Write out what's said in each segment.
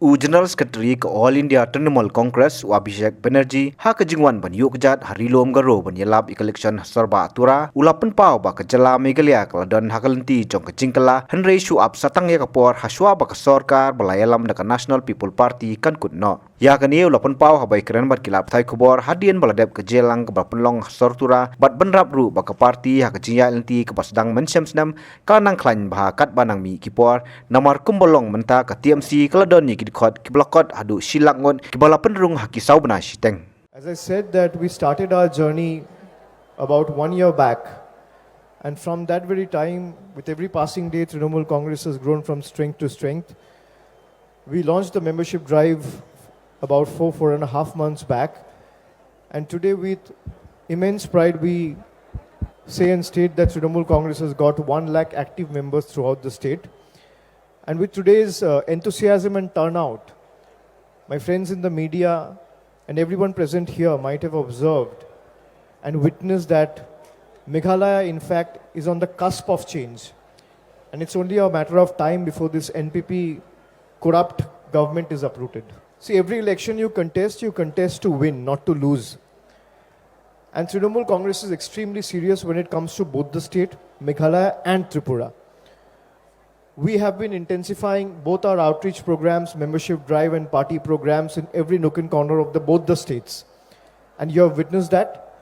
General Secretary ke All India Trinamool Congress Abhishek Banerjee ha ke jingwan ban yuk jat harilom garo ban yelap election sorba tura ulapan pau ba ke jela Meghalaya keladon ha ke lynti jong ke jingkylla henrei shu ap satang ya ke por haswa ba ke sorkar balayalam da National People Party kan kutno ya ke ni ulapan pau ha bai keren bat kilap thai kubor hadian baladep ke jelang ke penlong sortura bat benrap ru ba ke parti ha ke jingya lynti ke pasdang mensyam senam kanang klan ba kat banang mi kipor namar kumbolong menta ke TMC keladon ni kot kiblokot adu Shillong kibala penrung hakisau bena shiteng. As I said that we started our journey about 1 year back, and from that very time, with every passing day, Trinamool Congress has grown from strength to strength. We launched the membership drive about 4.5 months back, and today with immense pride we say and state that Trinamool Congress has got 1 lakh active members throughout the state. And with today's enthusiasm and turnout, my friends in the media and everyone present here might have observed and witnessed that Meghalaya, in fact, is on the cusp of change. And it's only a matter of time before this NPP corrupt government is uprooted. See, every election you contest to win, not to lose. And Trinamool Congress is extremely serious when it comes to both the state, Meghalaya and Tripura. We have been intensifying both our outreach programs, membership drive and party programs in every nook and corner of both the states. And you have witnessed that.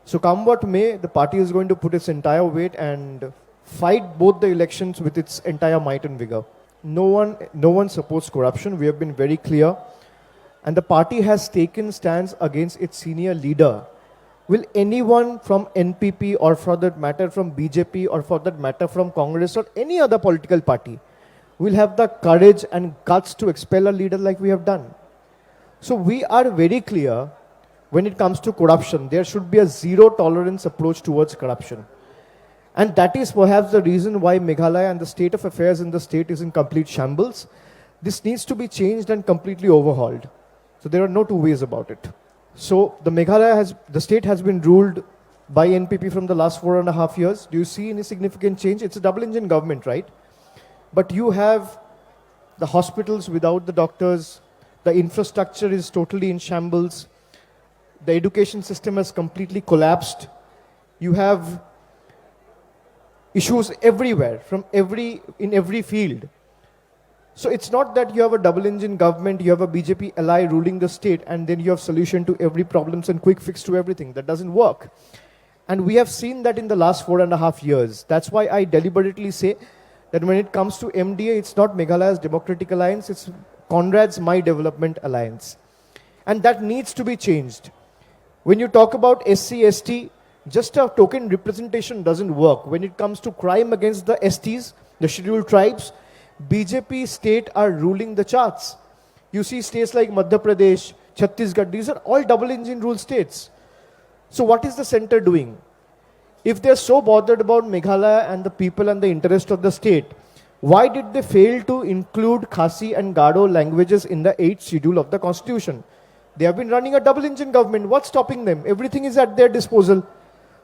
So come what may, the party is going to put its entire weight and fight both the elections with its entire might and vigor. No one supports corruption. We have been very clear. And the party has taken stance against its senior leader. Will anyone from NPP or for that matter from BJP or for that matter from Congress or any other political party will have the courage and guts to expel a leader like we have done? So we are very clear when it comes to corruption. There should be a zero tolerance approach towards corruption. And that is perhaps the reason why Meghalaya and the state of affairs in the state is in complete shambles. This needs to be changed and completely overhauled. So there are no two ways about it. So the state has been ruled by NPP from the last 4.5 years. Do you see any significant change? It's a double engine government, right? But you have the hospitals without the doctors. The infrastructure is totally in shambles. The education system has completely collapsed. You have issues everywhere, in every field. So it's not that you have a double engine government, you have a BJP ally ruling the state, and then you have solution to every problems and quick fix to everything. That doesn't work. And we have seen that in the last 4.5 years. That's why I deliberately say that when it comes to MDA, it's not Meghalaya's Democratic Alliance, it's Conrad's My Development Alliance. And that needs to be changed. When you talk about SC, ST, just a token representation doesn't work. When it comes to crime against the STs, the scheduled tribes, BJP state are ruling the charts. You see states like Madhya Pradesh, Chhattisgarh, these are all double engine rule states. So what is the center doing? If they're so bothered about Meghalaya and the people and the interest of the state, why did they fail to include Khasi and Gado languages in the 8th schedule of the constitution? They have been running a double engine government. What's stopping them? Everything is at their disposal.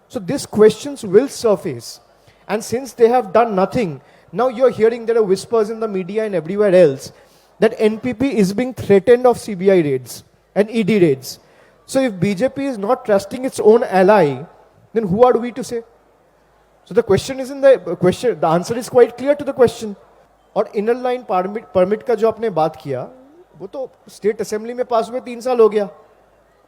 So these questions will surface. And since they have done nothing, now you're hearing there are whispers in the media and everywhere else that NPP is being threatened of CBI raids and ED raids. So if BJP is not trusting its own ally, then who are we to say? So the question is the answer is quite clear to the question. और inner line permit का जो आपने बात किया, वो तो state assembly में पास हुए 3 साल हो गया.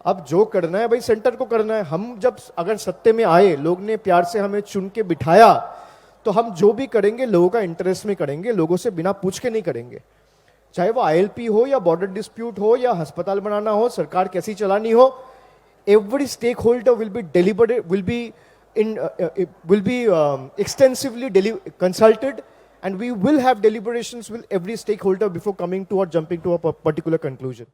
अब जो करना है भाई सेंटर को करना है. हम जब अगर सत्ते में आए, लोग ने प्यार से हमें चुन के बिठाया, तो हम जो भी करेंगे लोगों का इंटरेस्ट में करेंगे, लोगों से बिना पूछ के नहीं करेंगे. चाहे वो ILP हो या बॉर्डर डिस्प्यूट हो या अस्पताल बनाना हो, सरकार कैसी चलानी हो, every stakeholder will be extensively consulted, and we will have deliberations with every stakeholder before coming to or jumping to a particular conclusion.